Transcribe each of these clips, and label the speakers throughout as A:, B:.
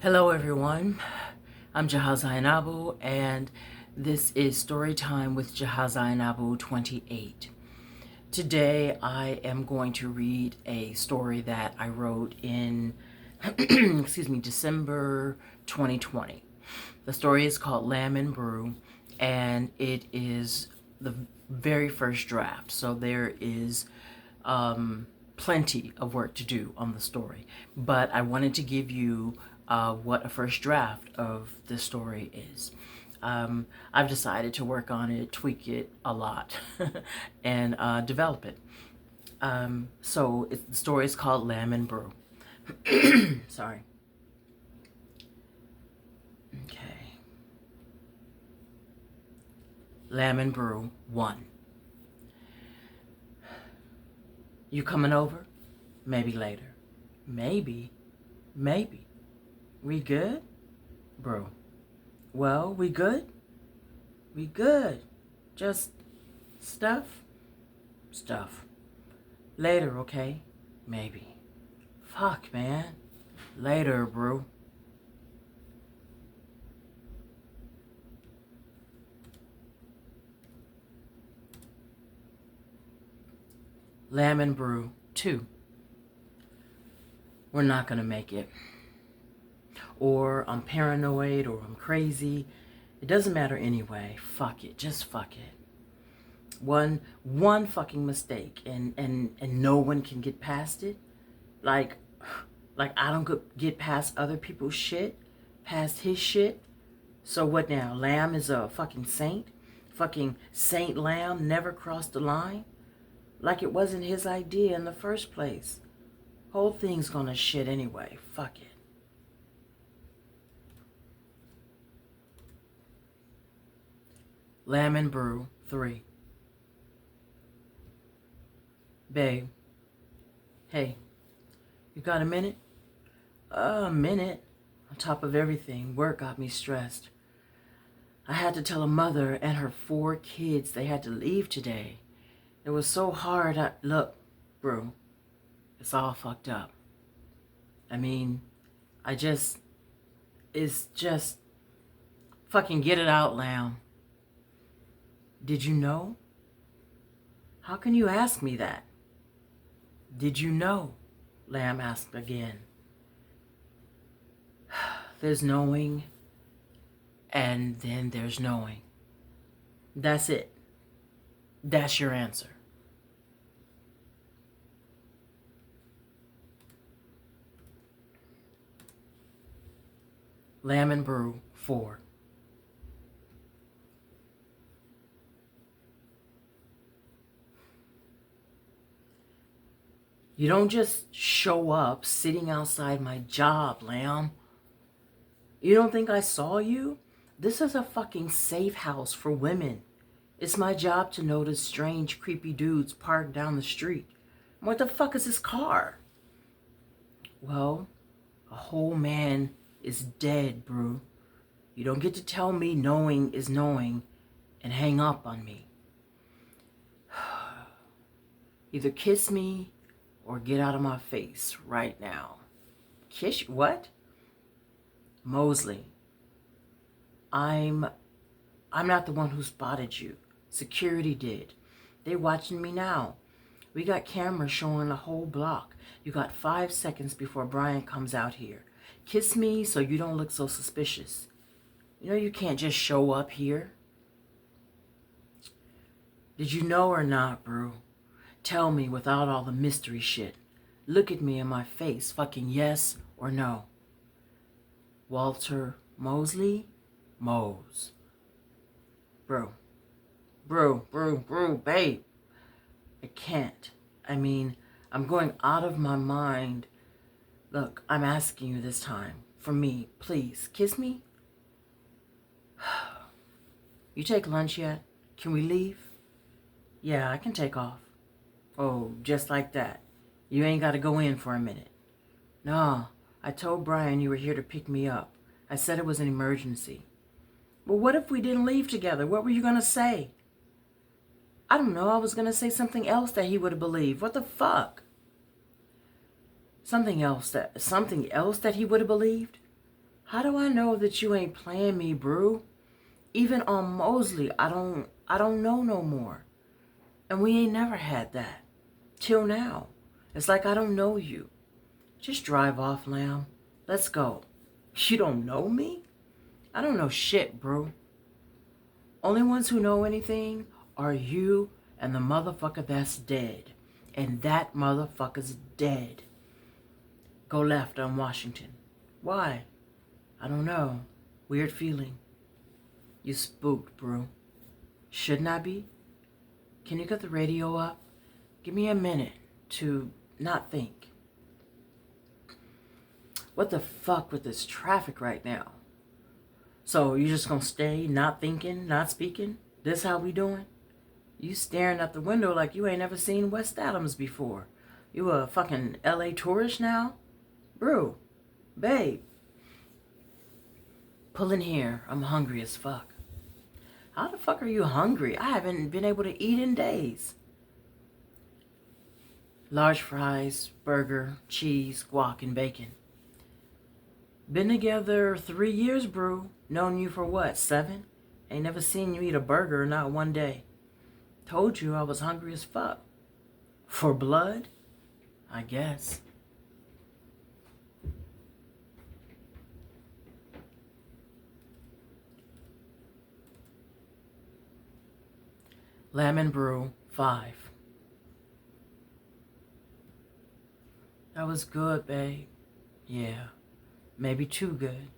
A: Hello everyone, I'm Jaha Zainabu and this is Storytime with Jaha Zainabu 28. Today I am going to read a story that I wrote in December 2020. The story is called Lamb and Brew and it is the very first draft, so there is plenty of work to do on the story, but I wanted to give you what a first draft of the story is. I've decided to work on it, tweak it a lot, and develop it. The story is called Lamb and Brew. Sorry. Okay. Lamb and Brew 1. You coming over? Maybe later. Maybe. Maybe. We good? Bro. Well, we good? We good. Just stuff? Stuff. Later, okay? Maybe. Fuck, man. Later, bro. Lamb and Brew 2. We're not gonna make it. Or I'm paranoid, or I'm crazy. It doesn't matter anyway. Fuck it. Just fuck it. One fucking mistake and no one can get past it. Like I don't get past other people's shit, past his shit. So what now? Lamb is a fucking saint? Fucking Saint Lamb never crossed the line? Like it wasn't his idea in the first place. Whole thing's gonna shit anyway. Fuck it. Lamb and Brew 3. Babe. Hey. You got a minute? A minute. On top of everything, work got me stressed. I had to tell a mother and her 4 kids they had to leave today. It was so hard. Look, bro, it's all fucked up. I mean, it's just, fucking get it out, Lamb. Did you know? How can you ask me that? Did you know? Lamb asked again. There's knowing, and then there's knowing. That's it. That's your answer. Lamb and Brew 4. You don't just show up sitting outside my job, Lamb. You don't think I saw you? This is a fucking safe house for women. It's my job to notice strange, creepy dudes parked down the street. What the fuck is this car? Well, a whole man is dead, bro. You don't get to tell me knowing is knowing and hang up on me. Either kiss me or get out of my face right now. Kiss? What? Mosley, I'm not the one who spotted you. Security did. They're watching me now. We got cameras showing the whole block. You got 5 seconds before Brian comes out here. Kiss me so you don't look so suspicious. You know you can't just show up here. Did you know or not, bro? Tell me without all the mystery shit. Look at me in my face, fucking yes or no. Walter Mosley? Mose. Bro, babe. I can't. I mean, I'm going out of my mind. Look, I'm asking you this time. For me, please, kiss me. You take lunch yet? Can we leave? Yeah, I can take off. Oh, just like that. You ain't got to go in for a minute. No, I told Brian you were here to pick me up. I said it was an emergency. But what if we didn't leave together? What were you going to say? I don't know. I was going to say something else that he would have believed. What the fuck? Something else that he would have believed? How do I know that you ain't playing me, brew? Even on Mosley, I don't know no more. And we ain't never had that. Till now. It's like I don't know you. Just drive off, lamb. Let's go. You don't know me? I don't know shit, bro. Only ones who know anything are you and the motherfucker that's dead. And that motherfucker's dead. Go left on Washington. Why? I don't know. Weird feeling. You spooked, bro. Shouldn't I be? Can you cut the radio up? Give me a minute to not think. What the fuck with this traffic right now? So you just gonna stay not thinking, not speaking? This how we doing? You staring out the window like you ain't never seen West Adams before. You a fucking LA tourist now? Bro, babe. Pull in here. I'm hungry as fuck. How the fuck are you hungry? I haven't been able to eat in days. Large fries, burger, cheese, guac, and bacon. Been together 3 years, brew. Known you for what, 7? Ain't never seen you eat a burger, not one day. Told you I was hungry as fuck. For blood? I guess. Lemon brew, 5. That was good, babe. Yeah, maybe too good.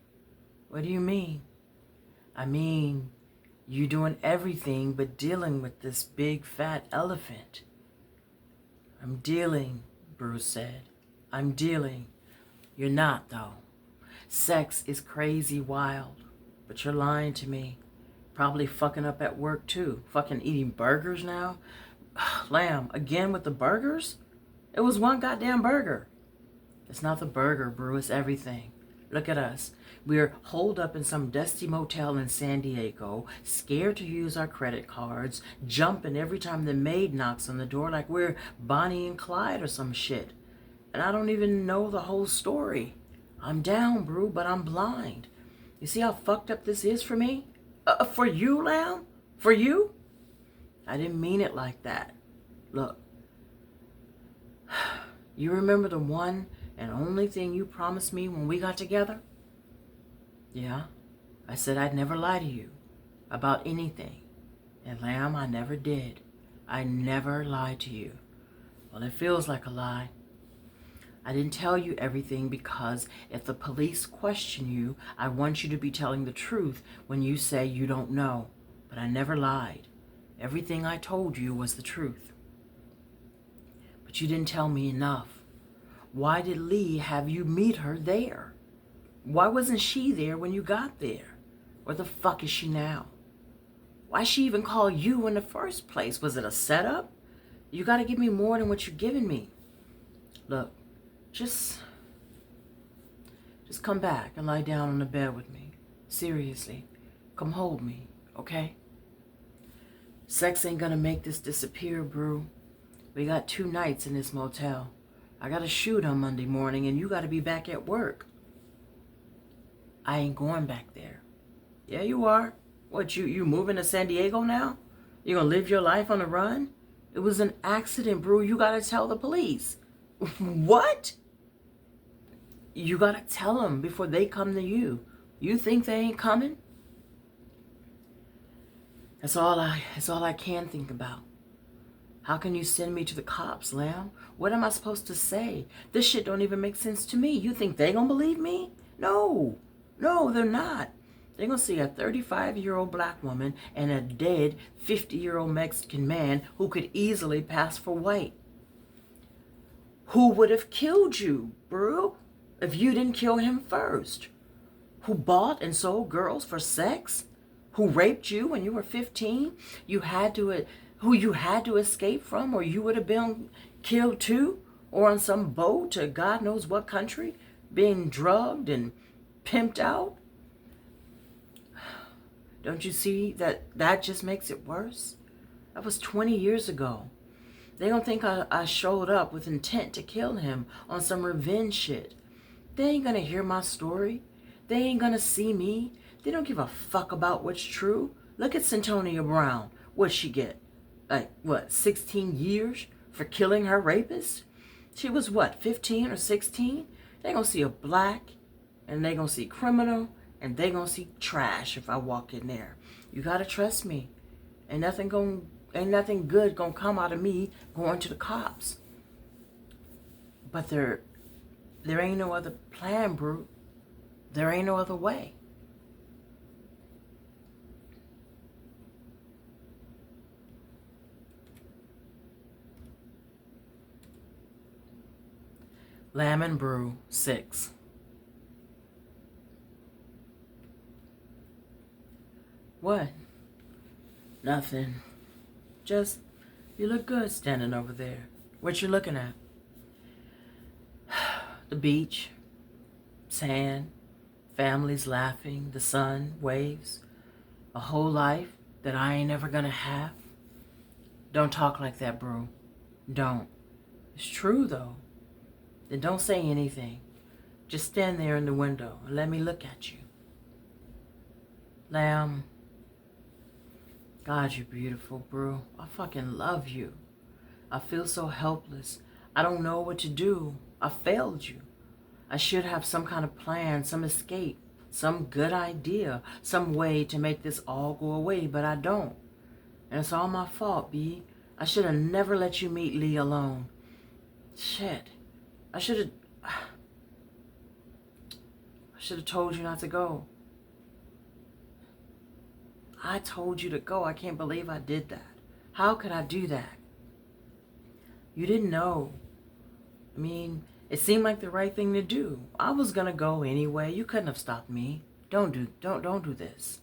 A: What do you mean? I mean, you doing everything but dealing with this big fat elephant. I'm dealing, Bruce said. I'm dealing. You're not, though. Sex is crazy wild, but you're lying to me. Probably fucking up at work, too. Fucking eating burgers now. Lamb, again with the burgers? It was one goddamn burger. It's not the burger, brew. It's everything. Look at us. We're holed up in some dusty motel in San Diego, scared to use our credit cards, jumping every time the maid knocks on the door like we're Bonnie and Clyde or some shit. And I don't even know the whole story. I'm down, brew, but I'm blind. You see how fucked up this is for me? For you, lamb? For you? I didn't mean it like that. Look. You remember the one and only thing you promised me when we got together? Yeah. I said I'd never lie to you about anything. And lamb, I never did. I never lied to you. Well, it feels like a lie. I didn't tell you everything because if the police question you, I want you to be telling the truth when you say you don't know. But I never lied. Everything I told you was the truth. But you didn't tell me enough. Why did Lee have you meet her there? Why wasn't she there when you got there? Where the fuck is she now? Why she even call you in the first place? Was it a setup? You gotta give me more than what you're giving me. Look. Just come back and lie down on the bed with me. Seriously. Come hold me, okay? Sex ain't gonna make this disappear, brew. We got 2 nights in this motel. I gotta shoot on Monday morning and you gotta be back at work. I ain't going back there. Yeah, you are. What, you moving to San Diego now? You gonna live your life on the run? It was an accident, brew. You gotta tell the police. What? You gotta tell them before they come to you. You think they ain't coming? That's all I can think about. How can you send me to the cops, lamb? What am I supposed to say? This shit don't even make sense to me. You think they gonna believe me? No, they're not. They're gonna see a 35-year-old black woman and a dead 50-year-old Mexican man who could easily pass for white. Who would have killed you, brew, if you didn't kill him first? Who bought and sold girls for sex? Who raped you when you were 15? Who you had to escape from, or you would have been killed too? Or on some boat to God knows what country, being drugged and pimped out? Don't you see that just makes it worse? That was 20 years ago. They don't think I showed up with intent to kill him on some revenge shit. They ain't gonna hear my story. They ain't gonna see me. They don't give a fuck about what's true. Look at Centonia Brown. What'd she get? Like, what, 16 years for killing her rapist? She was what, 15 or 16? They gonna see a black, and they gonna see criminal, and they gonna see trash if I walk in there. You gotta trust me. Ain't nothing good gonna come out of me going to the cops. But there ain't no other plan, bro. There ain't no other way. Lamb and Brew 6. What? Nothing. Just, you look good standing over there. What you looking at? The beach, sand, families laughing, the sun, waves, a whole life that I ain't ever gonna have. Don't talk like that, bro. Don't. It's true, though. Then don't say anything. Just stand there in the window and let me look at you. Lamb, God, you're beautiful, bro. I fucking love you. I feel so helpless. I don't know what to do. I failed you. I should have some kind of plan, some escape, some good idea, some way to make this all go away, but I don't. And it's all my fault, B. I should have never let you meet Lee alone. Shit. I should have told you not to go. I told you to go. I can't believe I did that. How could I do that? You didn't know. I mean, it seemed like the right thing to do. I was gonna go anyway. You couldn't have stopped me. Don't do this.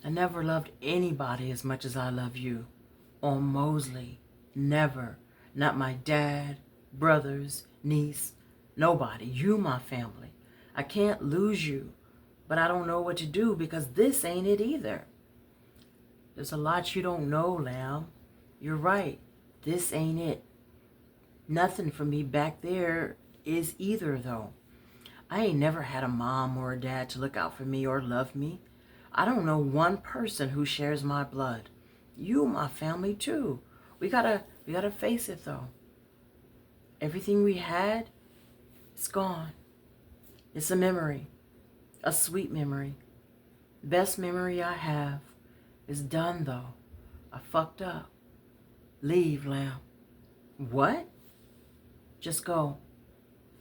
A: I never loved anybody as much as I love you. On Mosley. Never. Not my dad, brothers, niece, nobody. You, my family. I can't lose you, but I don't know what to do because this ain't it either. There's a lot you don't know, Lamb. You're right. This ain't it. Nothing for me back there is either, though. I ain't never had a mom or a dad to look out for me or love me. I don't know one person who shares my blood. You, my family, too. We gotta face it, though. Everything we had, it's gone. It's a memory. A sweet memory. The best memory I have is done, though. I fucked up. Leave, Lamb. What? Just go.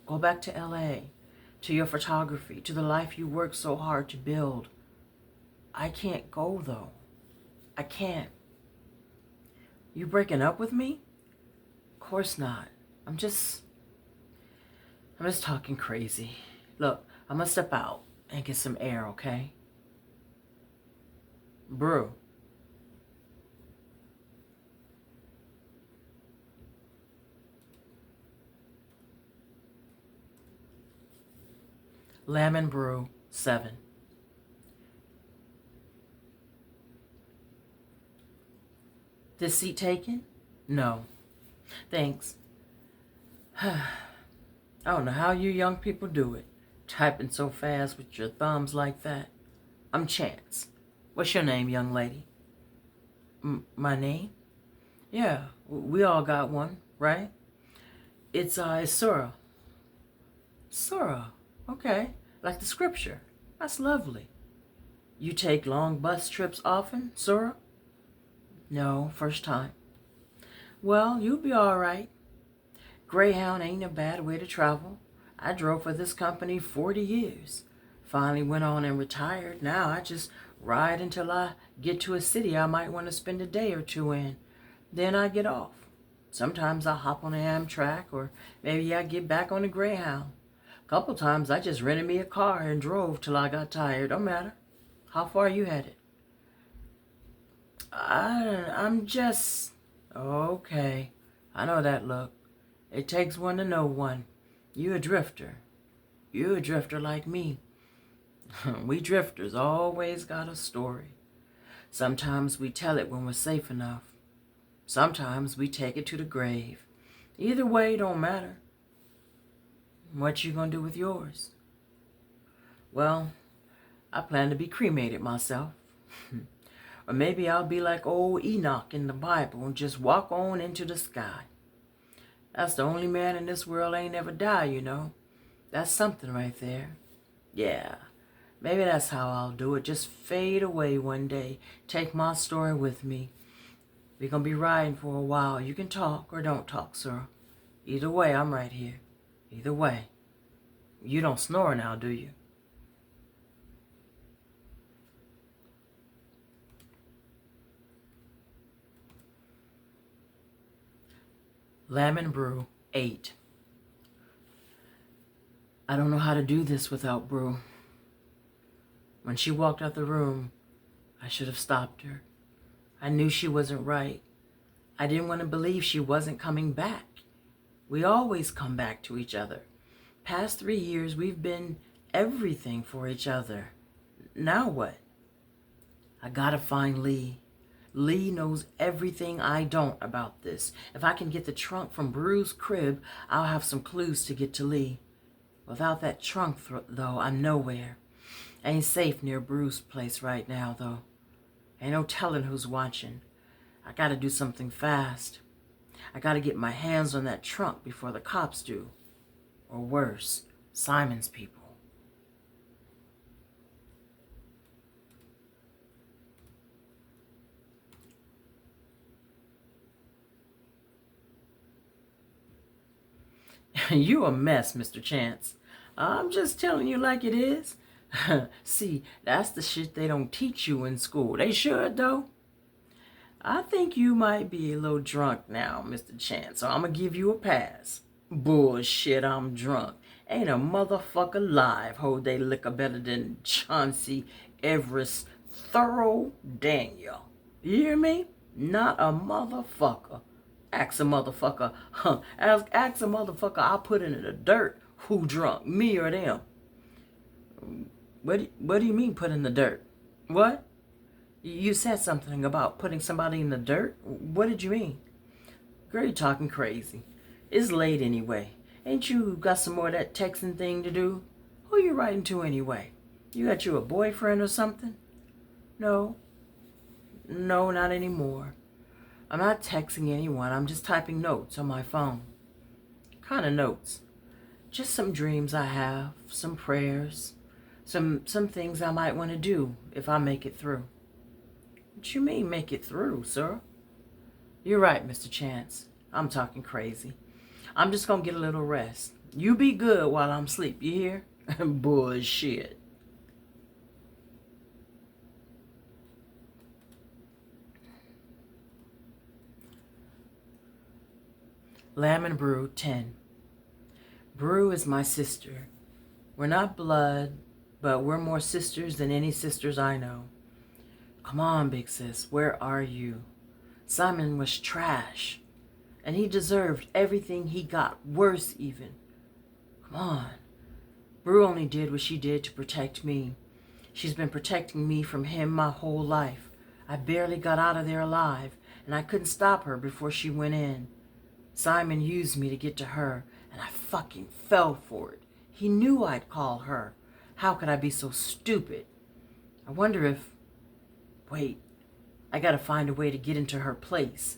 A: Go back to LA, to your photography, to the life you worked so hard to build. I can't go, though. I can't. You breaking up with me? Of course not. I'm just talking crazy. Look, I'm gonna step out and get some air, okay? Brew. Lemon Brew 7. This seat taken? No. Thanks. I don't know how you young people do it. Typing so fast with your thumbs like that. I'm Chance. What's your name, young lady? My name? Yeah, we all got one, right? It's Surah. Surah. Okay. Like the scripture. That's lovely. You take long bus trips often, Surah? No, first time. Well, you'll be all right. Greyhound ain't a bad way to travel. I drove for this company 40 years. Finally went on and retired. Now I just ride until I get to a city I might want to spend a day or two in. Then I get off. Sometimes I hop on the Amtrak, or maybe I get back on the Greyhound. A couple times I just rented me a car and drove till I got tired. Don't matter. How far are you headed? I'm just... Okay. I know that look. It takes one to know one. You a drifter. You a drifter like me. We drifters always got a story. Sometimes we tell it when we're safe enough. Sometimes we take it to the grave. Either way, don't matter. What you gonna do with yours? Well, I plan to be cremated myself. Or maybe I'll be like old Enoch in the Bible and just walk on into the sky. That's the only man in this world ain't ever died, you know. That's something right there. Yeah, maybe that's how I'll do it. Just fade away one day. Take my story with me. We're going to be riding for a while. You can talk or don't talk, sir. Either way, I'm right here. Either way. You don't snore now, do you? Lemon Brew 8. I don't know how to do this without Brew. When she walked out the room, I should have stopped her. I knew she wasn't right. I didn't want to believe she wasn't coming back. We always come back to each other. Past 3 years, we've been everything for each other. Now what? I gotta find Lee. Lee knows everything I don't about this. If I can get the trunk from Brew's crib, I'll have some clues to get to Lee. Without that trunk, though, I'm nowhere. Ain't safe near Brew's place right now, though. Ain't no telling who's watching. I gotta do something fast. I gotta get my hands on that trunk before the cops do. Or worse, Simon's people. You a mess, Mr. Chance. I'm just telling you like it is. See, that's the shit they don't teach you in school. They should, though. I think you might be a little drunk now, Mr. Chance, so I'm gonna give you a pass. Bullshit, I'm drunk. Ain't a motherfucker alive hold they liquor better than Chauncey Everest Thorough Daniel. You hear me? Not a motherfucker. Ask a motherfucker, ask a motherfucker I put in the dirt who drunk, me or them. What do you mean put in the dirt? What? You said something about putting somebody in the dirt? What did you mean? Girl, you talking crazy. It's late anyway. Ain't you got some more of that texting thing to do? Who you writing to anyway? You got you a boyfriend or something? No. No, not anymore. I'm not texting anyone. I'm just typing notes on my phone. Kind of notes. Just some dreams I have, some prayers, some things I might want to do if I make it through. What you mean make it through, sir? You're right, Mr. Chance. I'm talking crazy. I'm just gonna get a little rest. You be good while I'm asleep, you hear? Bullshit. Lemon Brew 10. Brew is my sister. We're not blood, but we're more sisters than any sisters I know. Come on, big sis, where are you? Simon was trash, and he deserved everything he got, worse even. Come on. Brew only did what she did to protect me. She's been protecting me from him my whole life. I barely got out of there alive, and I couldn't stop her before she went in. Simon used me to get to her, and I fucking fell for it. He knew I'd call her. How could I be so stupid? I wonder if... Wait, I gotta find a way to get into her place.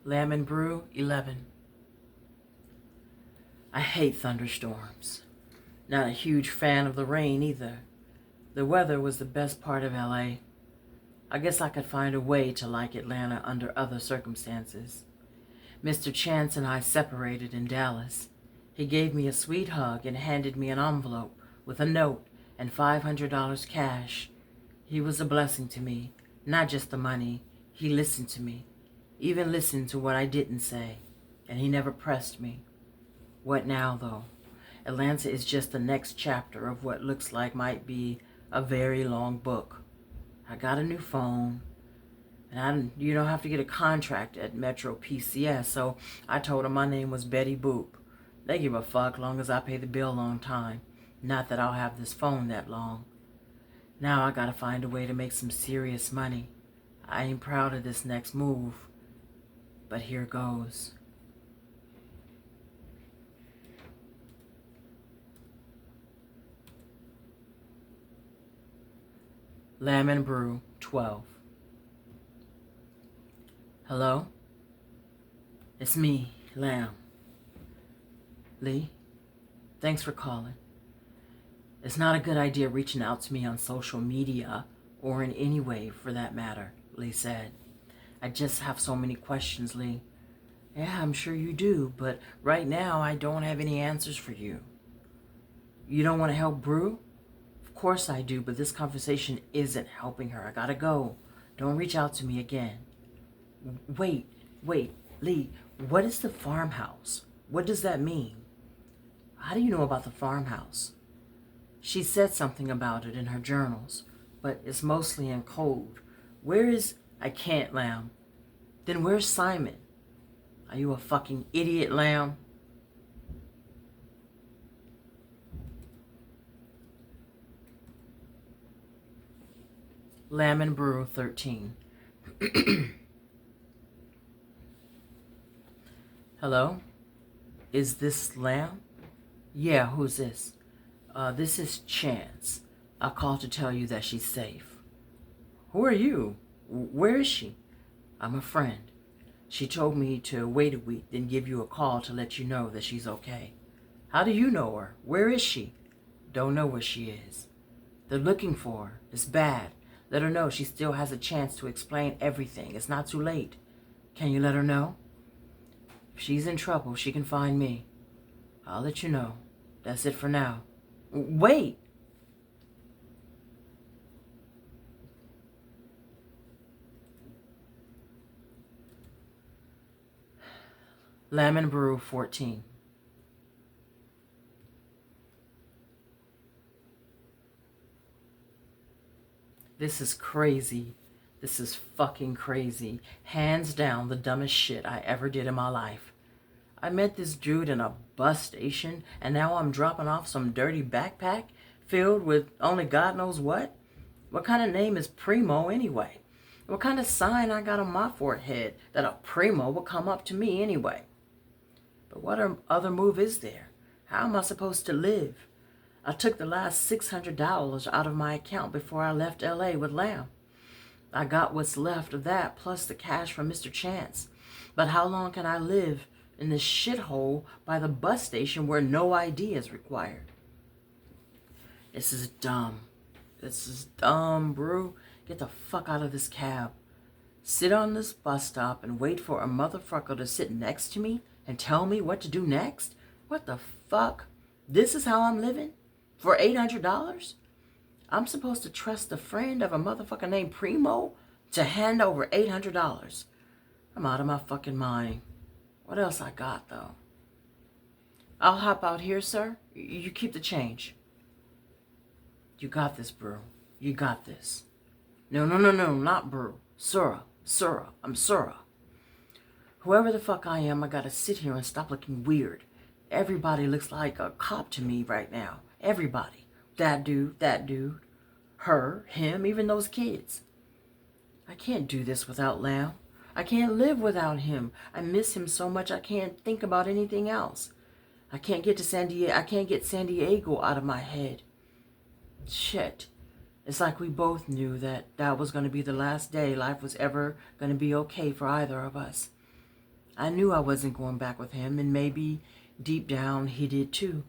A: Lemon Brew 11. I hate thunderstorms. Not a huge fan of the rain either. The weather was the best part of LA. I guess I could find a way to like Atlanta under other circumstances. Mr. Chance and I separated in Dallas. He gave me a sweet hug and handed me an envelope with a note and $500 cash. He was a blessing to me, not just the money. He listened to me, even listened to what I didn't say, and he never pressed me. What now, though? Atlanta is just the next chapter of what looks like might be a very long book. I got a new phone, and you don't have to get a contract at Metro PCS, so I told him my name was Betty Boop. They give a fuck long as I pay the bill on time. Not that I'll have this phone that long. Now I gotta find a way to make some serious money. I ain't proud of this next move, but here goes. Lemon Brew 12. Hello? It's me, Lamb. Lee, thanks for calling. It's not a good idea reaching out to me on social media or in any way for that matter, Lee said. I just have so many questions, Lee. Yeah, I'm sure you do, but right now I don't have any answers for you. You don't want to help Brew? Of course I do, but this conversation isn't helping her. I gotta go. Don't reach out to me again. Wait, Lee, what is the farmhouse? What does that mean? How do you know about the farmhouse? She said something about it in her journals, but it's mostly in code. Where is... I can't, Lamb. Then where's Simon? Are you a fucking idiot, Lamb? Lemon Brew 13. Hello? Is this Lamb? Yeah, who's this? This is Chance. I called to tell you that she's safe. Who are you? Where is she? I'm a friend. She told me to wait a week, then give you a call to let you know that she's okay. How do you know her? Where is she? Don't know where she is. They're looking for her. It's bad. Let her know she still has a chance to explain everything. It's not too late. Can you let her know? If she's in trouble, she can find me. I'll let you know. That's it for now. Wait! Lemon Brew 14. This is crazy. This is fucking crazy. Hands down the dumbest shit I ever did in my life. I met this dude in a bus station, and now I'm dropping off some dirty backpack filled with only God knows what? What kind of name is Primo anyway? What kind of sign I got on my forehead that a Primo will come up to me anyway? But what other move is there? How am I supposed to live? I took the last $600 out of my account before I left LA with Lamb. I got what's left of that plus the cash from Mr. Chance. But how long can I live in this shithole by the bus station where no ID is required? This is dumb. This is dumb, Brew. Get the fuck out of this cab. Sit on this bus stop and wait for a motherfucker to sit next to me and tell me what to do next? What the fuck? This is how I'm living? For $800? I'm supposed to trust a friend of a motherfucker named Primo to hand over $800. I'm out of my fucking mind. What else I got, though? I'll hop out here, sir. You keep the change. You got this, Brew. You got this. No, not Brew. Sura. I'm Sura. Whoever the fuck I am, I gotta sit here and stop looking weird. Everybody looks like a cop to me right now. Everybody. That dude. Her, him, even those kids. I can't do this without Lamb. I can't live without him. I miss him so much I can't think about anything else. I can't get San Diego out of my head. Shit. It's like we both knew that was going to be the last day life was ever going to be okay for either of us. I knew I wasn't going back with him, and maybe deep down he did too.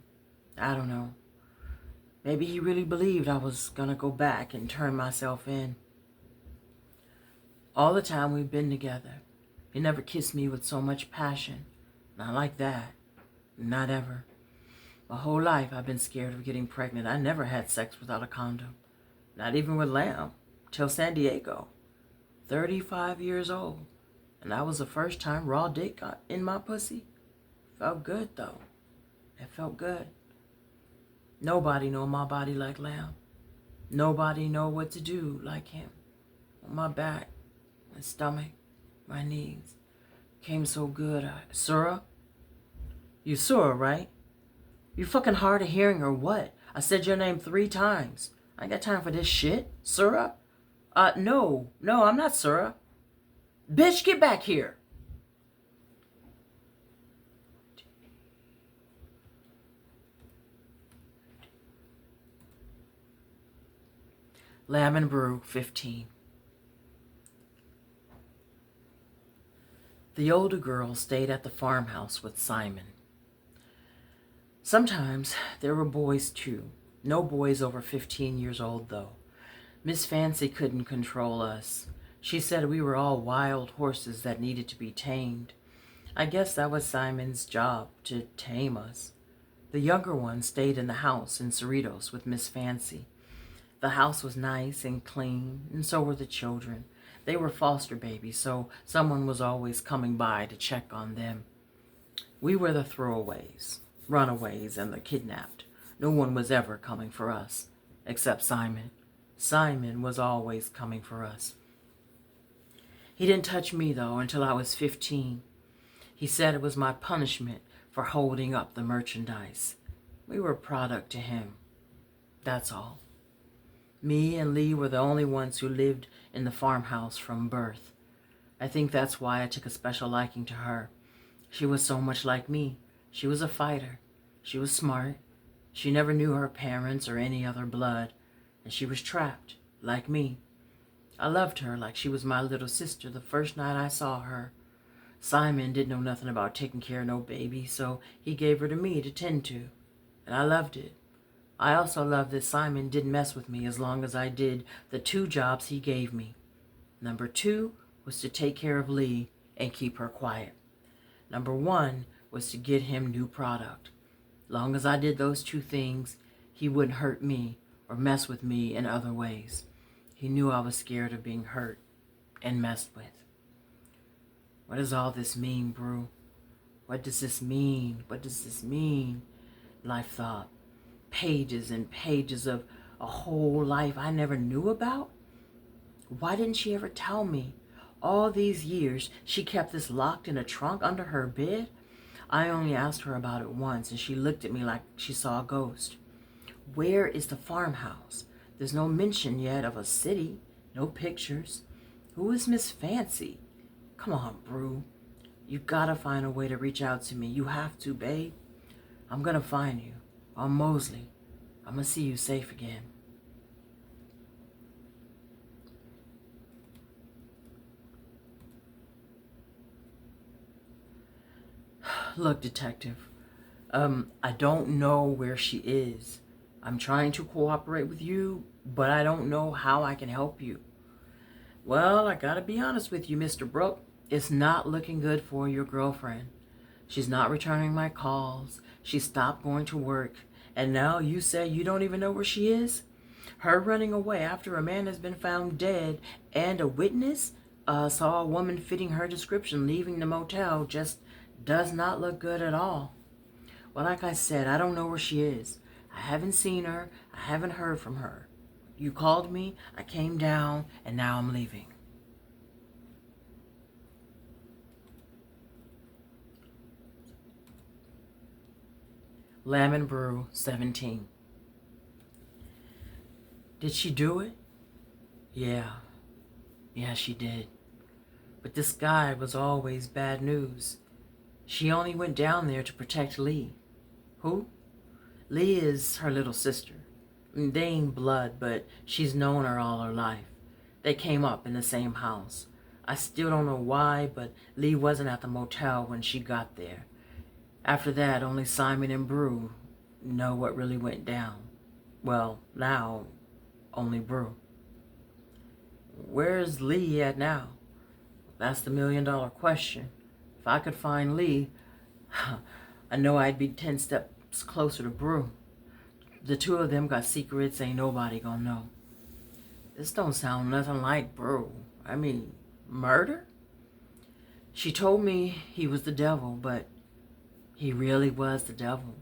A: I don't know. Maybe he really believed I was going to go back and turn myself in. All the time we've been together, he never kissed me with so much passion. Not like that. Not ever. My whole life I've been scared of getting pregnant. I never had sex without a condom. Not even with Lamb. Till San Diego. 35 years old. And that was the first time raw dick got in my pussy. Felt good, though. It felt good. Nobody know my body like Lamb. Nobody know what to do like him. On my back, my stomach, my knees. Came so good. Sura? You Sura, right? You fucking hard of hearing or what? I said your name 3 times. I ain't got time for this shit. Sura? No, I'm not Sura. Bitch, get back here. Lamb Brew 15. The older girl stayed at the farmhouse with Simon. Sometimes there were boys too. No boys over 15 years old though. Miss Fancy couldn't control us. She said we were all wild horses that needed to be tamed. I guess that was Simon's job, to tame us. The younger one stayed in the house in Cerritos with Miss Fancy. The house was nice and clean, and so were the children. They were foster babies, so someone was always coming by to check on them. We were the throwaways, runaways, and the kidnapped. No one was ever coming for us, except Simon. Simon was always coming for us. He didn't touch me, though, until I was 15. He said it was my punishment for holding up the merchandise. We were a product to him. That's all. Me and Lee were the only ones who lived in the farmhouse from birth. I think that's why I took a special liking to her. She was so much like me. She was a fighter. She was smart. She never knew her parents or any other blood. And she was trapped, like me. I loved her like she was my little sister the first night I saw her. Simon didn't know nothing about taking care of no baby, so he gave her to me to tend to. And I loved it. I also loved that Simon didn't mess with me as long as I did the 2 jobs he gave me. Number 2 was to take care of Lee and keep her quiet. Number 1 was to get him new product. Long as I did those 2 things, he wouldn't hurt me or mess with me in other ways. He knew I was scared of being hurt and messed with. What does all this mean, Brew? What does this mean? What does this mean? Life thought. Pages and pages of a whole life I never knew about? Why didn't she ever tell me? All these years, she kept this locked in a trunk under her bed? I only asked her about it once, and she looked at me like she saw a ghost. Where is the farmhouse? There's no mention yet of a city, no pictures. Who is Miss Fancy? Come on, Brew. You gotta find a way to reach out to me. You have to, babe. I'm gonna find you. On Mosley. I'm gonna see you safe again. Look, detective. I don't know where she is. I'm trying to cooperate with you, but I don't know how I can help you. Well, I gotta be honest with you, Mr. Brooke. It's not looking good for your girlfriend. She's not returning my calls. She stopped going to work. And now you say you don't even know where she is? Her running away after a man has been found dead and a witness saw a woman fitting her description leaving the motel just does not look good at all. Well, like I said, I don't know where she is. I haven't seen her. I haven't heard from her. You called me, I came down, and now I'm leaving. Lamb Brew 17. Did she do it? Yeah. Yeah, she did. But this guy was always bad news. She only went down there to protect Lee. Who? Lee is her little sister. They ain't blood, but she's known her all her life. They came up in the same house. I still don't know why, but Lee wasn't at the motel when she got there. After that, only Simon and Brew know what really went down. Well, now, only Brew. Where's Lee at now? That's the $1,000,000 question. If I could find Lee, I know I'd be 10 steps closer to Brew. The 2 of them got secrets ain't nobody gonna know. This don't sound nothing like Brew. I mean, murder? She told me he was the devil, but he really was the devil.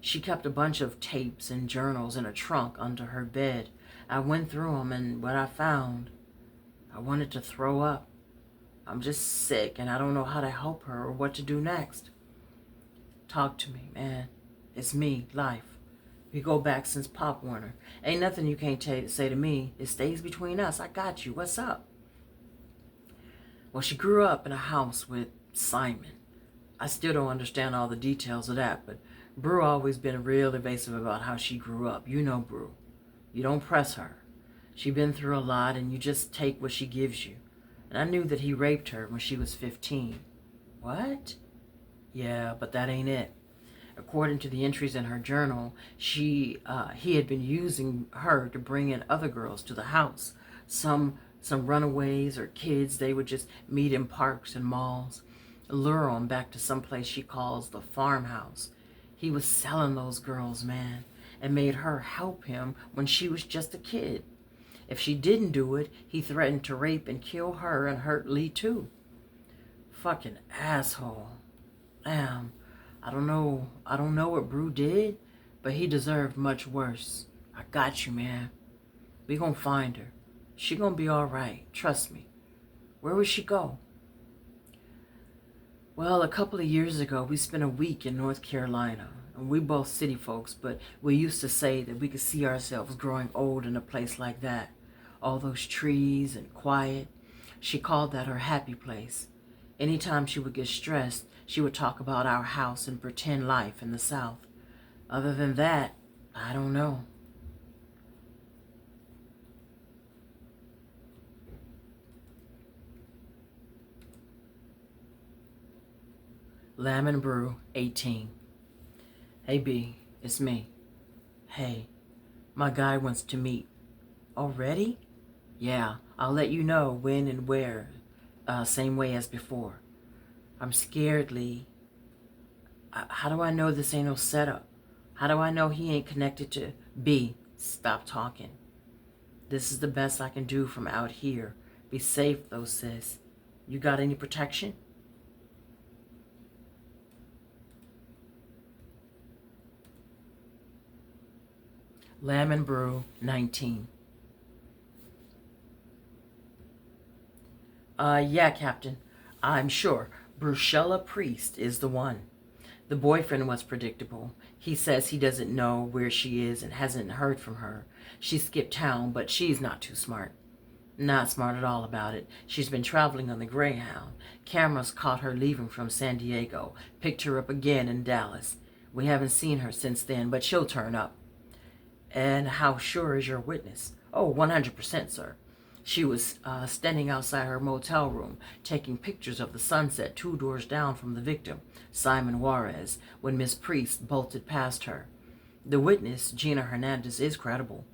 A: She kept a bunch of tapes and journals in a trunk under her bed. I went through them, and what I found, I wanted to throw up. I'm just sick, and I don't know how to help her or what to do next. Talk to me, man. It's me, Life. We go back since Pop Warner. Ain't nothing you can't say to me. It stays between us. I got you. What's up? Well, she grew up in a house with Simon. I still don't understand all the details of that, but Brew always been real evasive about how she grew up. You know Brew. You don't press her. She been through a lot, and you just take what she gives you. And I knew that he raped her when she was 15. What? Yeah, but that ain't it. According to the entries in her journal, he had been using her to bring in other girls to the house. Some runaways or kids they would just meet in parks and malls, lure them back to some place she calls the farmhouse. He was selling those girls, man, and made her help him when she was just a kid. If she didn't do it, he threatened to rape and kill her and hurt Lee too. Fucking asshole. Damn. I don't know what Brew did, but he deserved much worse. I got you, man. We gonna find her. She gonna be all right. Trust me. Where would she go? Well, a couple of years ago, we spent a week in North Carolina. And we both city folks, but we used to say that we could see ourselves growing old in a place like that. All those trees and quiet. She called that her happy place. Anytime she would get stressed, she would talk about our house and pretend life in the South. Other than that, I don't know. Lemon Brew, 18. Hey B, it's me. Hey, my guy wants to meet. Already? Yeah, I'll let you know when and where. Same way as before. I'm scared, Lee. How do I know this ain't no setup? How do I know he ain't connected to B? Stop talking. This is the best I can do from out here. Be safe though, sis. You got any protection? Lemon Brew, 19. Yeah, Captain. I'm sure. Brucella Priest is the one. The boyfriend was predictable. He says he doesn't know where she is and hasn't heard from her. She skipped town, but she's not too smart. Not smart at all about it. She's been traveling on the Greyhound. Cameras caught her leaving from San Diego. Picked her up again in Dallas. We haven't seen her since then, but she'll turn up. And how sure is your witness? Oh, 100%, sir. She was standing outside her motel room, taking pictures of the sunset 2 doors down from the victim, Simon Juarez, when Miss Priest bolted past her. The witness, Gina Hernandez, is credible.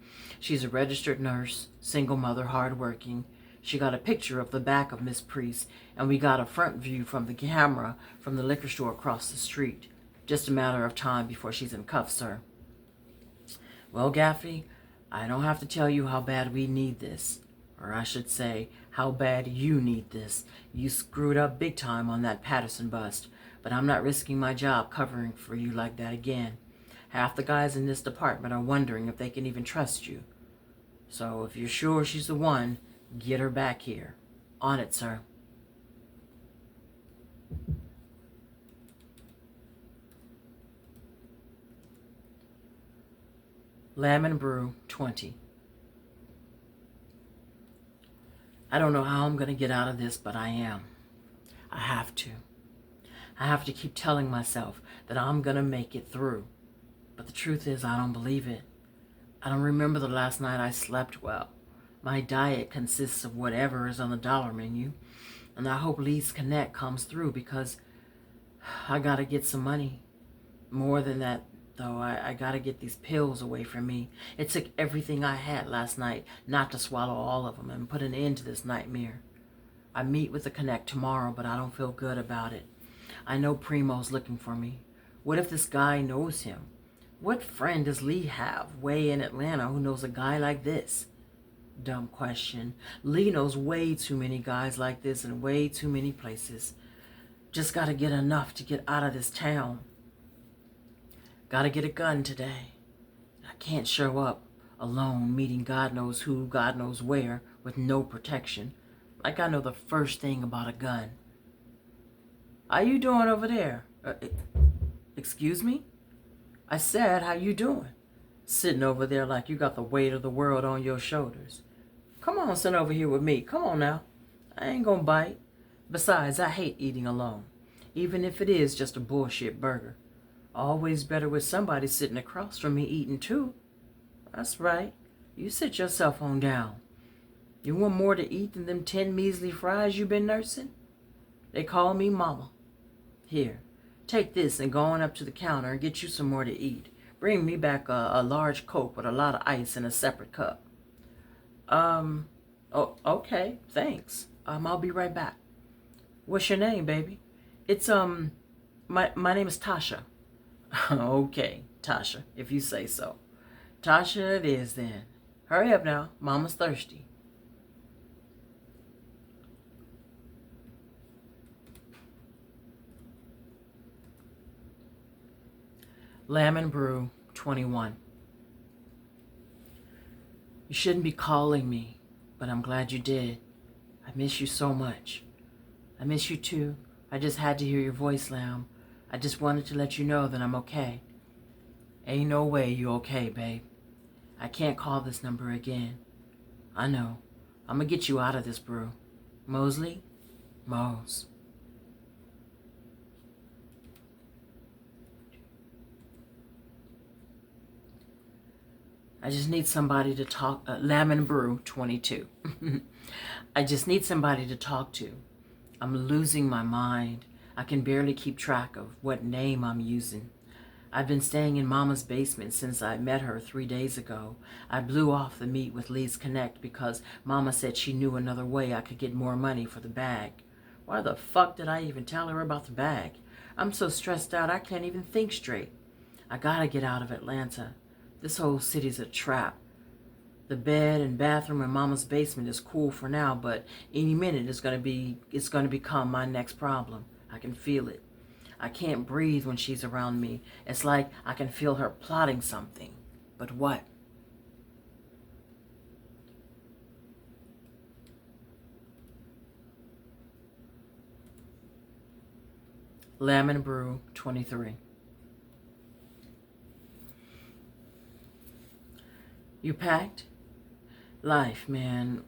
A: She's a registered nurse, single mother, hardworking. She got a picture of the back of Miss Priest, and we got a front view from the camera from the liquor store across the street. Just a matter of time before she's in cuffs, sir. Well, Gaffney, I don't have to tell you how bad we need this. Or I should say, how bad you need this. You screwed up big time on that Patterson bust, but I'm not risking my job covering for you like that again. Half the guys in this department are wondering if they can even trust you. So if you're sure she's the one, get her back here. On it, sir. Lemon Brew, 20. I don't know how I'm going to get out of this, but I am. I have to. I have to keep telling myself that I'm going to make it through. But the truth is, I don't believe it. I don't remember the last night I slept well. My diet consists of whatever is on the dollar menu. And I hope Lee's Connect comes through because I got to get some money. More than that, though, I got to get these pills away from me. It took everything I had last night not to swallow all of them and put an end to this nightmare. I meet with the Connect tomorrow, but I don't feel good about it. I know Primo's looking for me. What if this guy knows him? What friend does Lee have way in Atlanta who knows a guy like this? Dumb question. Lee knows way too many guys like this in way too many places. Just gotta get enough to get out of this town. Gotta get a gun today. I can't show up alone, meeting God knows who, God knows where, with no protection. Like I know the first thing about a gun. How you doing over there? Excuse me? I said, how you doing? Sitting over there like you got the weight of the world on your shoulders. Come on, sit over here with me. Come on now. I ain't gonna bite. Besides, I hate eating alone. Even if it is just a bullshit burger. Always better with somebody sitting across from me eating too. That's right. You sit yourself on down. You want more to eat than them 10 measly fries you been nursing? They call me Mama. Here, take this and go on up to the counter and get you some more to eat. Bring me back a large Coke with a lot of ice in a separate cup. Oh, okay, thanks. I'll be right back. What's your name, baby? It's, my name is Tasha. Okay, Tasha, if you say so. Tasha it is then. Hurry up now, Mama's thirsty. Lemon Brew 21. You shouldn't be calling me, but I'm glad you did. I miss you so much. I miss you too. I just had to hear your voice, Lamb. I just wanted to let you know that I'm okay. Ain't no way you okay, babe. I can't call this number again. I know. I'm gonna get you out of this, brew. Mosley? Mose. I just need somebody to talk. Lemon Brew 22. I just need somebody to talk to. I'm losing my mind. I can barely keep track of what name I'm using. I've been staying in Mama's basement since I met her 3 days ago. I blew off the meet with Lee's Connect because Mama said she knew another way I could get more money for the bag. Why the fuck did I even tell her about the bag? I'm so stressed out I can't even think straight. I gotta get out of Atlanta. This whole city's a trap. The bed and bathroom in Mama's basement is cool for now, but any minute it's gonna become my next problem. I can feel it. I can't breathe when she's around me. It's like I can feel her plotting something. But what? Lemon Brew 23. You packed? Life, man.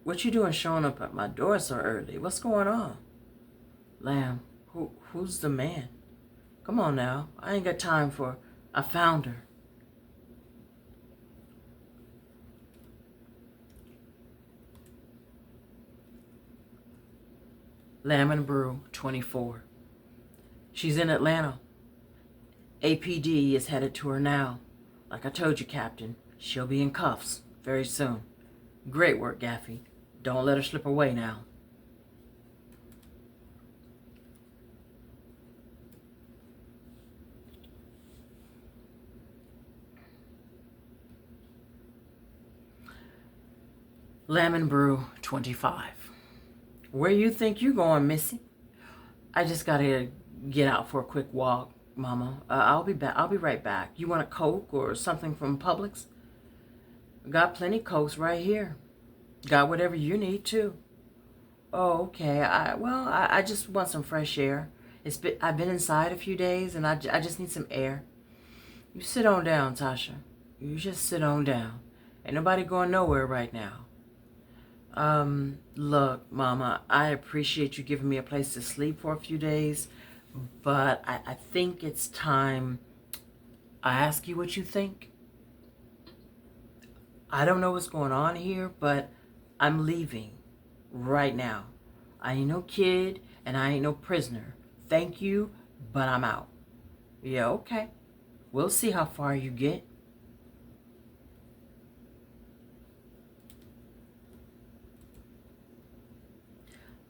A: What you doing showing up at my door so early? What's going on? Lamb, who's the man? Come on now. I ain't got time for... I found her. Lemon Brew 24. She's in Atlanta. APD is headed to her now. Like I told you, Captain, she'll be in cuffs very soon. Great work, Gaffy. Don't let her slip away now. Lemon Brew 25. Where you think you going, Missy? I just gotta get out for a quick walk, Mama. I'll be back. I'll be right back. You want a Coke or something from Publix? Got plenty Cokes right here. Got whatever you need too. Oh, okay. I just want some fresh air. I've been inside a few days and I just need some air. You sit on down, Tasha. You just sit on down. Ain't nobody going nowhere right now. Look, Mama, I appreciate you giving me a place to sleep for a few days, but I think it's time I ask you what you think. I don't know what's going on here, but I'm leaving right now. I ain't no kid and I ain't no prisoner. Thank you, but I'm out. Yeah, okay. We'll see how far you get.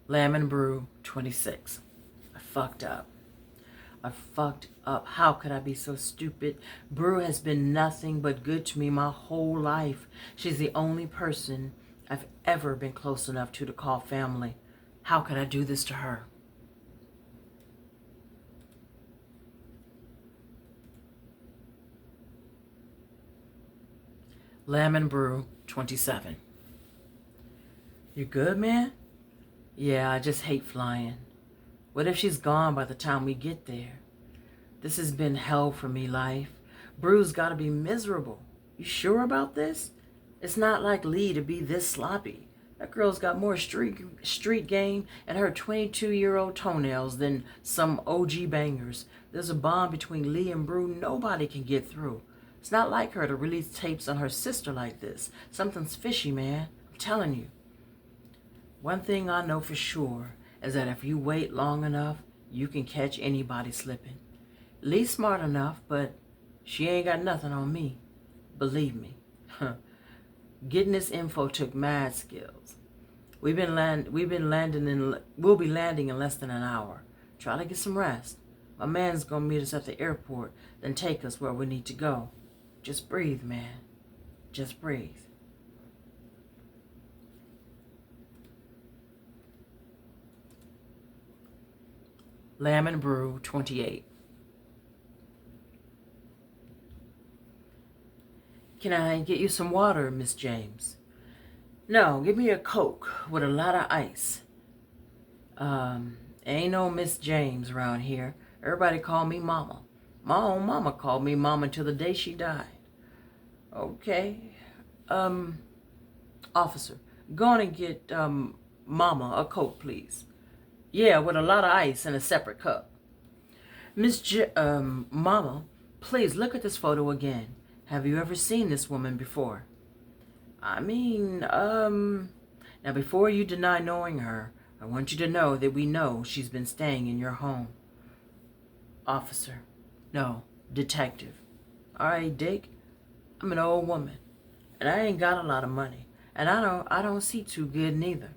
A: Lemon Brew 26. I fucked up. How could I be so stupid? Brew has been nothing but good to me my whole life. She's the only person I've ever been close enough to call family. How could I do this to her? Lemon Brew 27. You good, man? Yeah, I just hate flying. What if she's gone by the time we get there? This has been hell for me, life. Brew's gotta be miserable. You sure about this? It's not like Lee to be this sloppy. That girl's got more street game and her 22-year-old toenails than some OG bangers. There's a bond between Lee and Brew nobody can get through. It's not like her to release tapes on her sister like this. Something's fishy, man. I'm telling you. One thing I know for sure is that if you wait long enough, you can catch anybody slipping. Lee's smart enough, but she ain't got nothing on me. Believe me. Getting this info took mad skills. We'll be landing in less than an hour. Try to get some rest. My man's gonna meet us at the airport, then take us where we need to go. Just breathe, man. Just breathe. Lamb and Brew 28. Can I get you some water, Miss James? No, give me a Coke with a lot of ice. Ain't no Miss James around here. Everybody call me Mama. My own mama called me Mama till the day she died. Okay. Officer, go on and get, Mama a Coke, please. Yeah, with a lot of ice in a separate cup. Mama, please look at this photo again. Have you ever seen this woman before? Now before you deny knowing her, I want you to know that we know she's been staying in your home. Officer. No, detective. All right, Dick. I'm an old woman, and I ain't got a lot of money, and I don't see too good neither.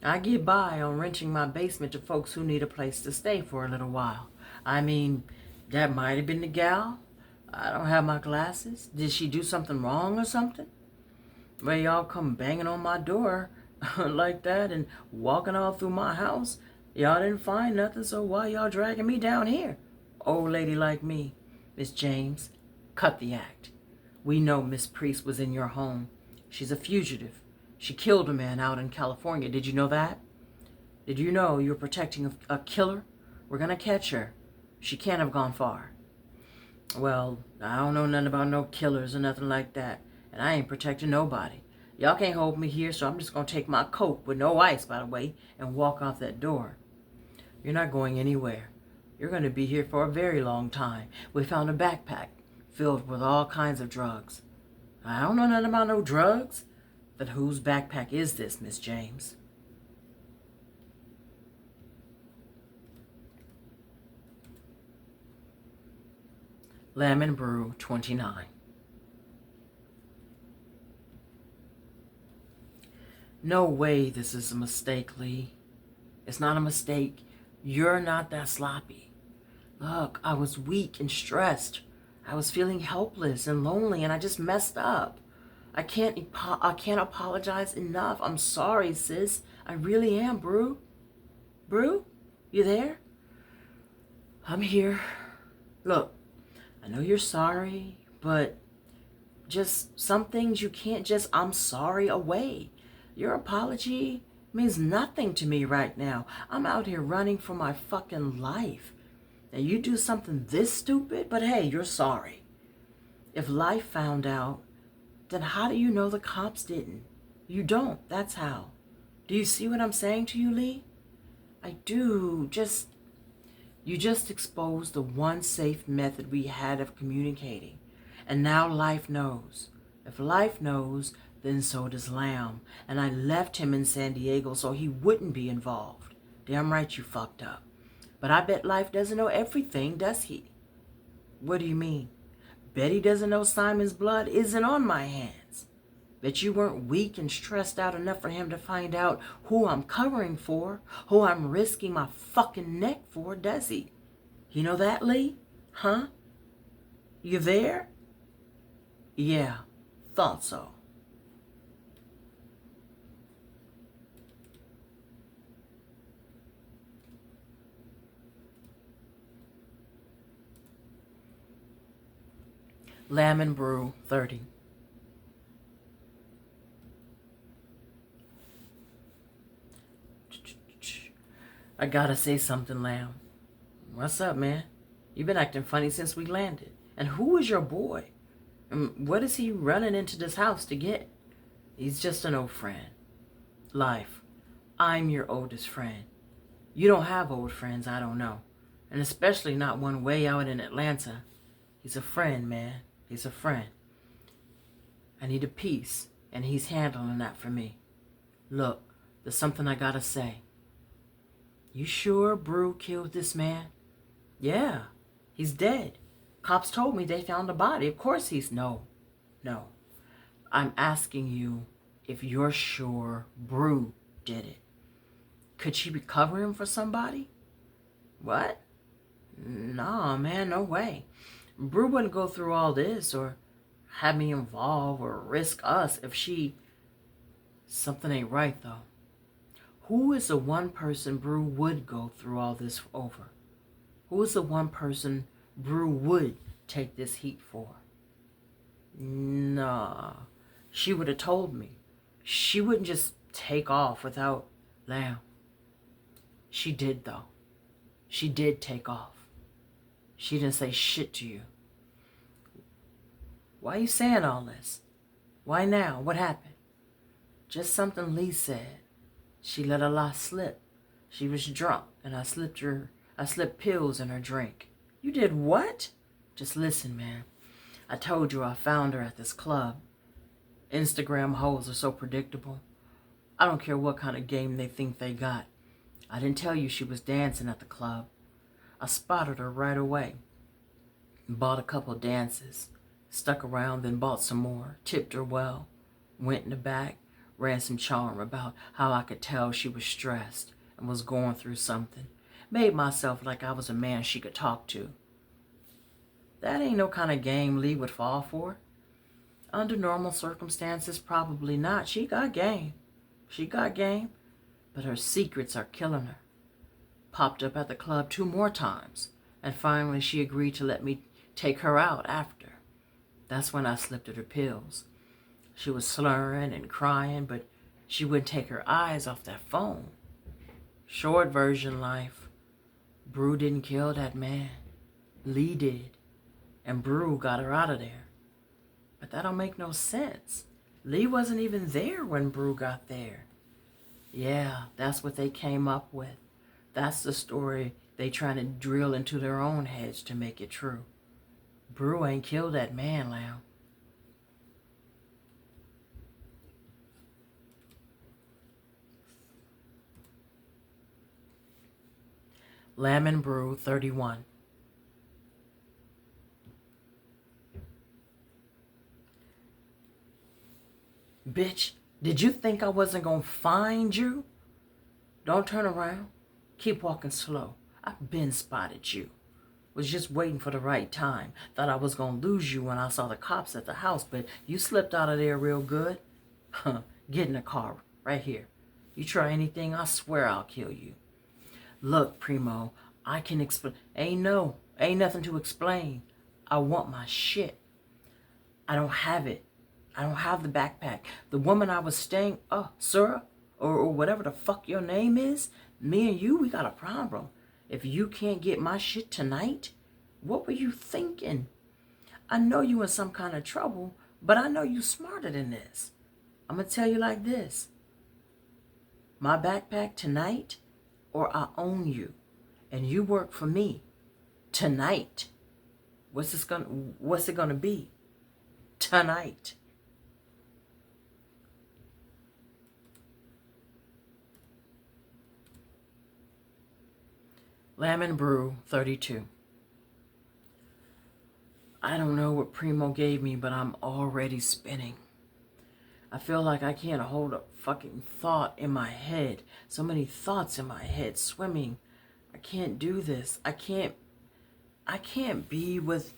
A: I get by on renting my basement to folks who need a place to stay for a little while. That might have been the gal. I don't have my glasses. Did she do something wrong or something? Well, y'all come banging on my door like that and walking all through my house. Y'all didn't find nothing, so why y'all dragging me down here? Old lady like me. Miss James, cut the act. We know Miss Priest was in your home. She's a fugitive. She killed a man out in California. Did you know that? Did you know you're protecting a killer? We're gonna catch her. She can't have gone far. Well, I don't know nothing about no killers or nothing like that. And I ain't protecting nobody. Y'all can't hold me here, so I'm just gonna take my Coke, with no ice, by the way, and walk out that door. You're not going anywhere. You're gonna be here for a very long time. We found a backpack filled with all kinds of drugs. I don't know nothing about no drugs. But whose backpack is this, Miss James? Lamb and Brew 29. No way this is a mistake, Lee. It's not a mistake. You're not that sloppy. Look, I was weak and stressed. I was feeling helpless and lonely, and I just messed up. I can't apologize enough. I'm sorry, sis. I really am, Brew. Brew? You there? I'm here. Look, I know you're sorry, but just some things you can't just I'm sorry away. Your apology means nothing to me right now. I'm out here running for my fucking life. And you do something this stupid, but hey, you're sorry. If life found out, then how do you know the cops didn't? You don't. That's how. Do you see what I'm saying to you, Lee? I do. You just exposed the one safe method we had of communicating. And now life knows. If life knows, then so does Lamb. And I left him in San Diego so he wouldn't be involved. Damn right you fucked up. But I bet life doesn't know everything, does he? What do you mean? Bet he doesn't know Simon's blood isn't on my hands. Bet you weren't weak and stressed out enough for him to find out who I'm covering for, who I'm risking my fucking neck for, does he? You know that, Lee? Huh? You there? Yeah, thought so. Lamb and Brew 30. I gotta say something, Lamb. What's up, man? You've been acting funny since we landed. And who is your boy? And what is he running into this house to get? He's just an old friend. Life, I'm your oldest friend. You don't have old friends, I don't know. And especially not one way out in Atlanta. He's a friend, man. He's a friend. I need a piece, and he's handling that for me. Look, there's something I gotta say. You sure Brew killed this man? Yeah, he's dead. Cops told me they found a body. Of course he's... No. I'm asking you if you're sure Brew did it. Could she be covering for somebody? What? Nah, man, no way. Brew wouldn't go through all this or have me involved or risk us if she... Something ain't right, though. Who is the one person Brew would go through all this over? Who is the one person Brew would take this heat for? Nah. She would have told me. She wouldn't just take off without... Lamb. She did, though. She did take off. She didn't say shit to you. Why are you saying all this? Why now? What happened? Just something Lee said. She let a lie slip. She was drunk, and I slipped pills in her drink. You did what? Just listen, man. I told you I found her at this club. Instagram hoes are so predictable. I don't care what kind of game they think they got. I didn't tell you she was dancing at the club. I spotted her right away. Bought a couple dances. Stuck around, then bought some more. Tipped her well. Went in the back. Ran some charm about how I could tell she was stressed and was going through something. Made myself like I was a man she could talk to. That ain't no kind of game Lee would fall for. Under normal circumstances, probably not. She got game. But her secrets are killing her. Popped up at the club 2 more times, and finally she agreed to let me take her out after. That's when I slipped her the pills. She was slurring and crying, but she wouldn't take her eyes off that phone. Short version life. Brew didn't kill that man. Lee did. And Brew got her out of there. But that don't make no sense. Lee wasn't even there when Brew got there. Yeah, that's what they came up with. That's the story they trying to drill into their own heads to make it true. Brew ain't killed that man, Lamb. Lamb and Brew, 31. Bitch, did you think I wasn't gonna find you? Don't turn around. Keep walking slow. I've been spotted you. Was just waiting for the right time. Thought I was gonna lose you when I saw the cops at the house, but you slipped out of there real good. Get in the car, right here. You try anything, I swear I'll kill you. Look, Primo, I can explain. Ain't nothing to explain. I want my shit. I don't have it. I don't have the backpack. The woman I was staying, Sura, or whatever the fuck your name is, me and you, we got a problem. If you can't get my shit tonight, what were you thinking? I know you in some kind of trouble, but I know you smarter than this. I'm going to tell you like this. My backpack tonight, or I own you, and you work for me tonight. What's it gonna be? Tonight. Lamb and Brew, 32. I don't know what Primo gave me, but I'm already spinning. I feel like I can't hold a fucking thought in my head. So many thoughts in my head swimming. I can't do this. I can't be with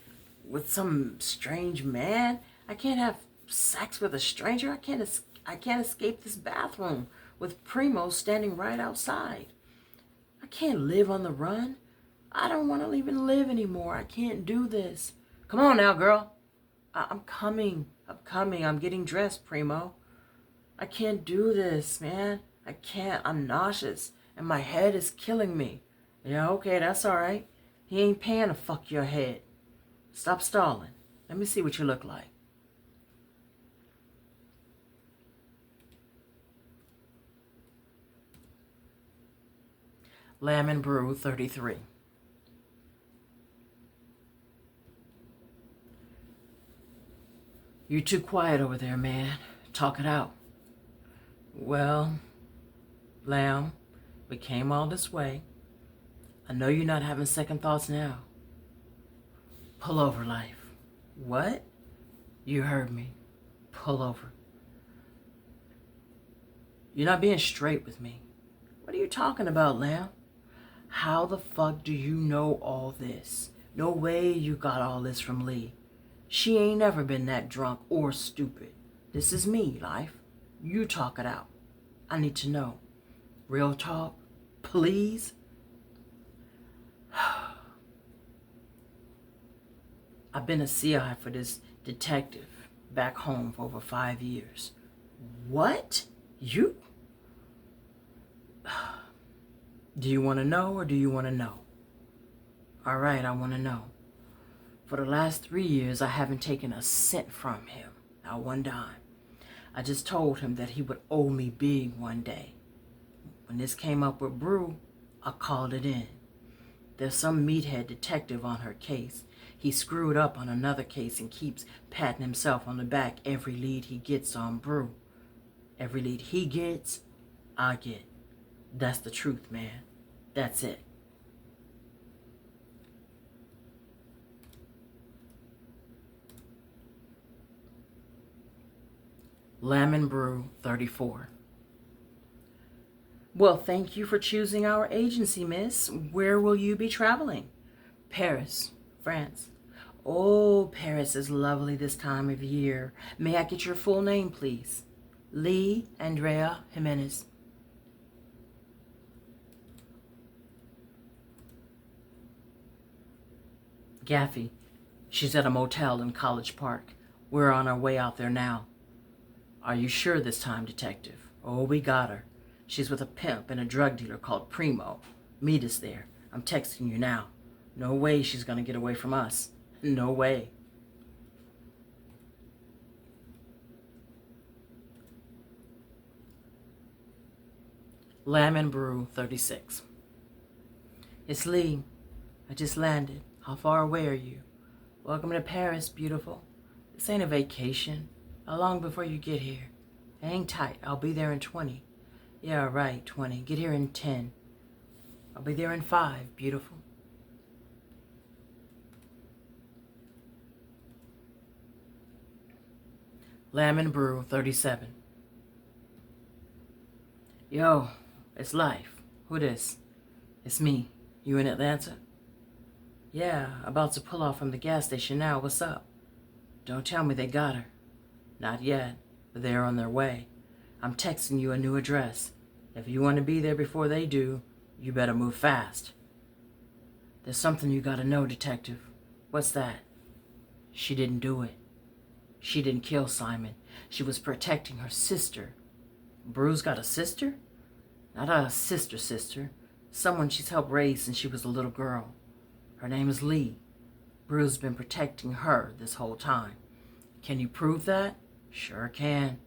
A: some strange man. I can't have sex with a stranger. I can't escape this bathroom with Primo standing right outside. I can't live on the run. I don't want to even live anymore. I can't do this. Come on now, girl. I'm coming. I'm getting dressed, Primo. I can't do this, man. I can't. I'm nauseous, and my head is killing me. Yeah, okay, that's all right. He ain't paying to fuck your head. Stop stalling. Let me see what you look like. Lamb and Brew, 33. You're too quiet over there, man. Talk it out. Well, Lamb, we came all this way. I know you're not having second thoughts now. Pull over, life. What? You heard me. Pull over. You're not being straight with me. What are you talking about, Lamb? How the fuck do you know all this? No way you got all this from Lee. She ain't never been that drunk or stupid. This is me, life. You talk it out. I need to know. Real talk, please. I've been a CI for this detective back home for over 5 years. What? You? Do you want to know or do you want to know? All right, I want to know. For the last 3 years, I haven't taken a cent from him, not one dime. I just told him that he would owe me big one day. When this came up with Brew, I called it in. There's some meathead detective on her case. He screwed up on another case and keeps patting himself on the back every lead he gets on Brew. Every lead he gets, I get. That's the truth, man. That's it. Lemon Brew 34. Well, thank you for choosing our agency, miss. Where will you be traveling? Paris, France. Oh, Paris is lovely this time of year. May I get your full name, please? Lee Andrea Jimenez. Gaffy. She's at a motel in College Park. We're on our way out there now. Are you sure this time, detective? Oh, we got her. She's with a pimp and a drug dealer called Primo. Meet us there. I'm texting you now. No way she's gonna get away from us. No way. Lemon Brew 36. It's Lee. I just landed. How far away are you? Welcome to Paris, beautiful. This ain't a vacation. How long before you get here? Hang tight. I'll be there in 20. Yeah, right, 20. Get here in 10. I'll be there in 5, beautiful. Lemon Brew 37. Yo, it's Life. Who this? It's me. You in Atlanta? Yeah, about to pull off from the gas station now. What's up? Don't tell me they got her. Not yet, but they're on their way. I'm texting you a new address. If you want to be there before they do, you better move fast. There's something you gotta know, detective. What's that? She didn't do it. She didn't kill Simon. She was protecting her sister. Brew's got a sister? Not a sister. Someone she's helped raise since she was a little girl. Her name is Lee. Brew's been protecting her this whole time. Can you prove that? Sure can.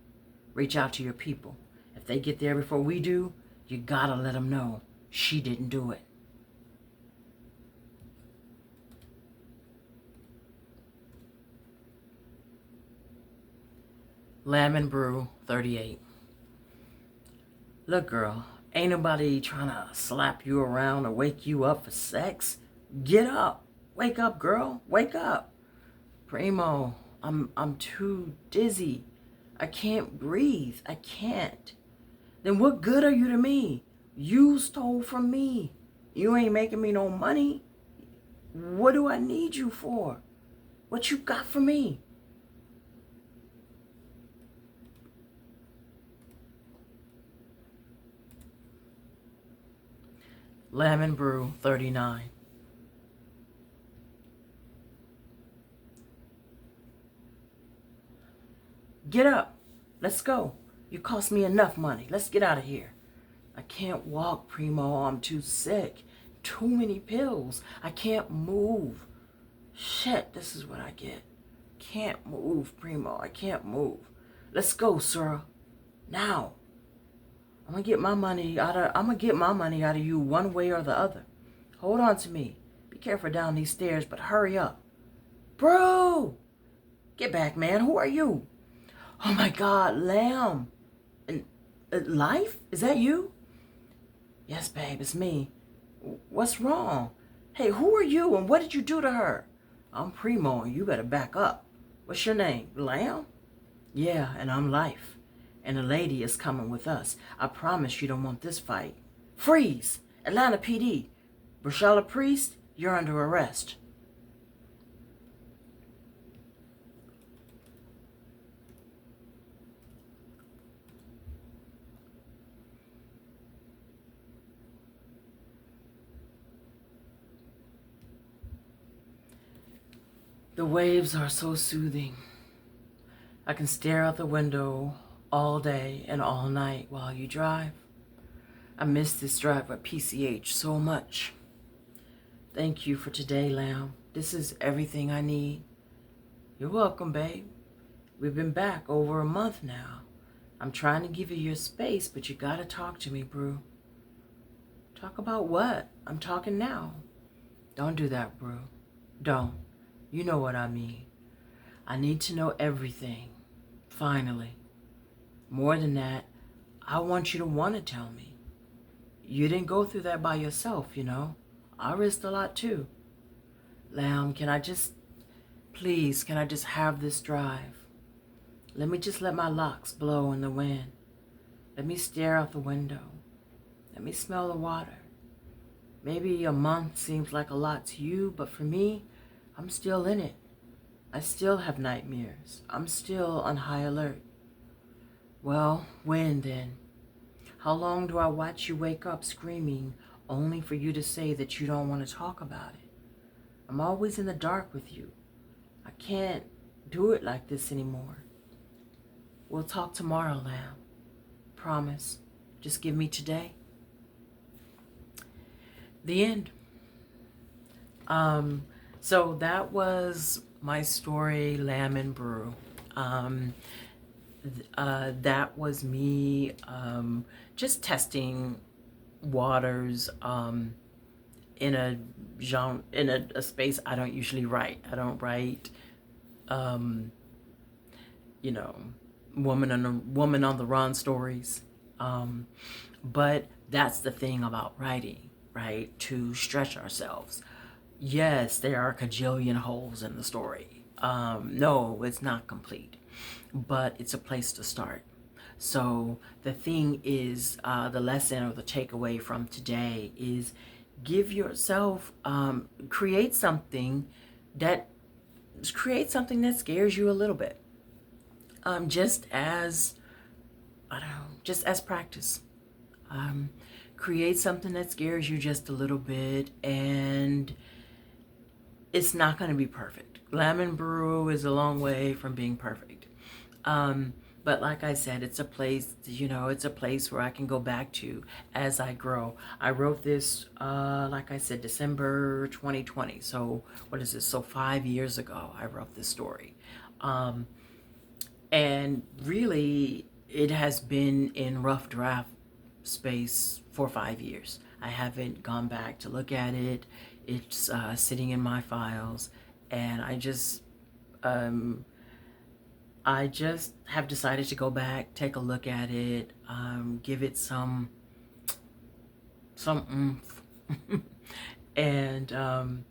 A: Reach out to your people. If they get there before we do, you gotta let them know she didn't do it. Lemon Brew 38. Look, girl, ain't nobody trying to slap you around or wake you up for sex. Get up. Wake up, girl. Wake up. Primo, I'm too dizzy. I can't breathe. I can't. Then what good are you to me? You stole from me. You ain't making me no money. What do I need you for? What you got for me? Lemon Brew 39. Get up. Let's go. You cost me enough money. Let's get out of here. I can't walk, Primo. I'm too sick. Too many pills. I can't move. Shit, this is what I get. Can't move, Primo. I can't move. Let's go, sir. Now. I'm gonna get my money out of you one way or the other. Hold on to me. Be careful down these stairs, but hurry up. Bro! Get back, man. Who are you? Oh my God, Lamb. And Life? Is that you? Yes, babe, it's me. What's wrong? Hey, who are you and what did you do to her? I'm Primo and you better back up. What's your name? Lamb? Yeah, and I'm Life. And a lady is coming with us. I promise you don't want this fight. Freeze! Atlanta PD. Brashella Priest, you're under arrest. The waves are so soothing. I can stare out the window all day and all night while you drive. I miss this drive at PCH so much. Thank you for today, Lamb. This is everything I need. You're welcome, babe. We've been back over a month now. I'm trying to give you your space, but you gotta talk to me, Brew. Talk about what? I'm talking now. Don't do that, Brew. Don't. You know what I mean. I need to know everything. Finally. More than that, I want you to want to tell me. You didn't go through that by yourself, you know. I risked a lot too. Lamb, please, can I just have this drive? Let me just let my locks blow in the wind. Let me stare out the window. Let me smell the water. Maybe a month seems like a lot to you, but for me, I'm still in it. I still have nightmares. I'm still on high alert. Well, when then? How long do I watch you wake up screaming only for you to say that you don't want to talk about it? I'm always in the dark with you. I can't do it like this anymore. We'll talk tomorrow, Lamb. Promise. Just give me today. The end. So that was my story, Lamb and Brew. That was me just testing waters in a genre, in a space I don't usually write. I don't write, you know, woman on the run stories. But that's the thing about writing, right? To stretch ourselves. Yes, there are a cajillion holes in the story. No, it's not complete, but it's a place to start. So the thing is, the lesson or the takeaway from today is give yourself, create something that scares you a little bit. Just as, I don't know, just as practice. Create something that scares you just a little bit, and it's not going to be perfect. Lamb and Brew is a long way from being perfect. But like I said, it's a place, it's a place where I can go back to as I grow. I wrote this, like I said, December 2020. So what is this? So 5 years ago, I wrote this story. And really, it has been in rough draft space for 5 years. I haven't gone back to look at it. It's sitting in my files, and I just have decided to go back, take a look at it, give it some oomph. And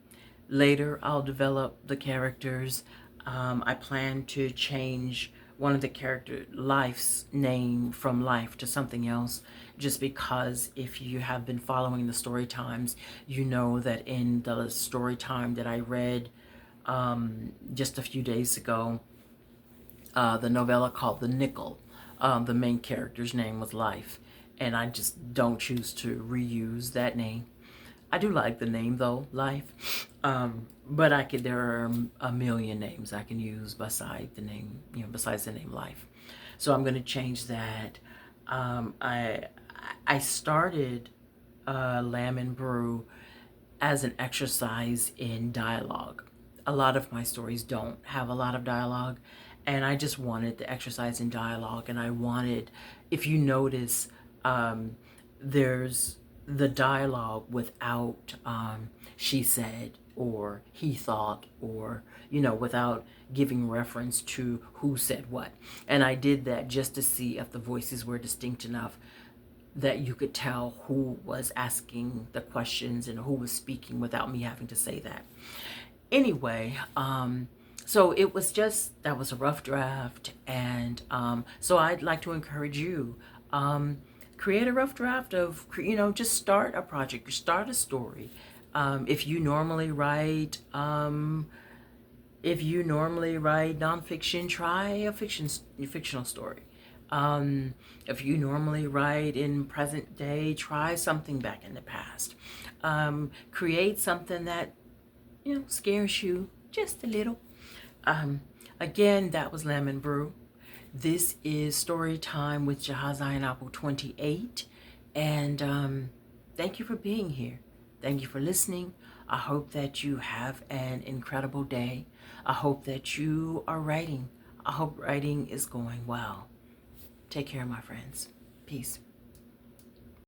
A: later I'll develop the characters. I plan to change one of the character Life's name from Life to something else, just because if you have been following the story times, you know that in the story time that I read just a few days ago, the novella called The Nickel, the main character's name was Life, and I just don't choose to reuse that name. I do like the name though, Life, but there are a million names I can use besides the name, besides the name Life. So I'm going to change that. I started Lamb and Brew as an exercise in dialogue. A lot of my stories don't have a lot of dialogue, and I just wanted the exercise in dialogue. And I wanted, if you notice, there's the dialogue without she said or he thought, or, without giving reference to who said what. And I did that just to see if the voices were distinct enough that you could tell who was asking the questions and who was speaking without me having to say that. Anyway, so that was a rough draft. And so I'd like to encourage you, create a rough draft of, just start a project, start a story. If you normally write nonfiction, try a fictional story. If you normally write in present day, try something back in the past. Create something that scares you just a little. Again, that was Lemon Brew. This is Story Time with Jaha Zainabu 28. And thank you for being here. Thank you for listening. I hope that you have an incredible day. I hope that you are writing. I hope writing is going well. Take care, my friends. Peace.